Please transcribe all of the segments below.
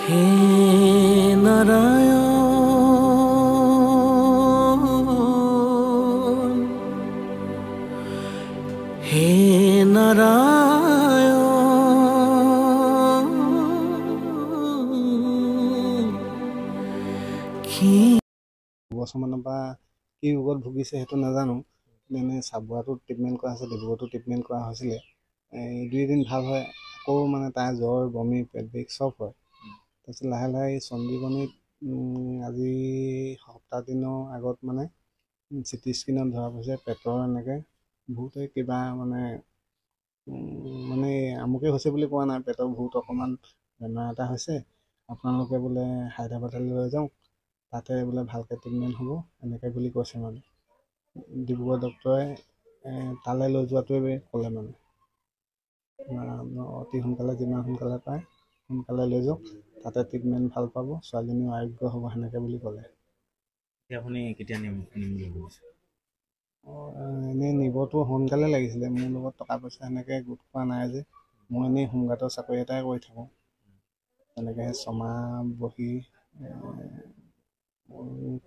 হে নাৰায়ণ, হে নাৰায়ণ, কি বছৰমানৰ পৰা কি ৰোগত ভুগিছে সেইটো নাজানো। এনে চাবুৱাটো ট্ৰিটমেণ্ট কৰা হৈছে, ডিব্ৰুগড়তো ট্ৰিটমেণ্ট কৰা হৈছিলে। এই 2 দিন ভাল হয়, আকৌ মানে তাৰ জ্বৰ, বমি, পেট বিষ চব হয়। তাৰপিছত লাহে লাহে এই সঞ্জীৱনীত আজি সপ্তাহ দিনৰ আগত মানে চিটি স্কেনত ধৰা পৰিছে পেটৰ এনেকৈ বহুতে কিবা মানে আমুকে হৈছে বুলি কোৱা নাই, পেটৰ বহুত অকণমান বেমাৰ এটা হৈছে, আপোনালোকে বোলে হায়দৰাবাদলৈ লৈ যাওঁ, তাতে বোলে ভালকৈ ট্ৰিটমেণ্ট হ'ব এনেকৈ বুলি কৈছে। মানে ডিব্ৰুগড় ডক্তৰে তালৈ লৈ যোৱাটোৱে ক'লে। মানে অতি সোনকালে যিমান সোনকালে পায় সোনকালে লৈ যাওক, তাতে ট্ৰিটমেণ্ট ভাল পাব, ছোৱালীজনীও আৰোগ্য হ'ব সেনেকৈ বুলি ক'লে। আপুনি কেতিয়া নিম বুলি ভাবিছে? এনেই নিবতো সোনকালে লাগিছিলে, মোৰ লগত টকা পইচা সেনেকৈ গোট খোৱা নাই যে। মই এনেই হোমগাৰ্ডৰ চাকৰি এটাই কৰি থাকোঁ, তেনেকৈ ছমাহ বহি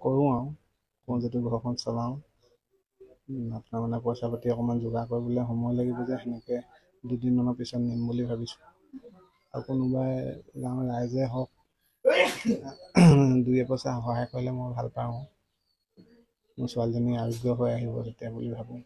কৰোঁ আৰু যিটো ঘৰখন চলাওঁ। আপোনাৰ মানে পইচা পাতি অকণমান যোগাৰ কৰিবলৈ সময় লাগিব যে, সেনেকৈ 2 দিনমানৰ পিছত নিম বুলি ভাবিছোঁ। আৰু কোনোবাই গাঁৱৰ ৰাইজে হওক 2 এপইচা সহায় কৰিলে মই ভাল পাওঁ, মোৰ ছোৱালীজনী আৰোগ্য হৈ আহিব তেতিয়া বুলি ভাবোঁ।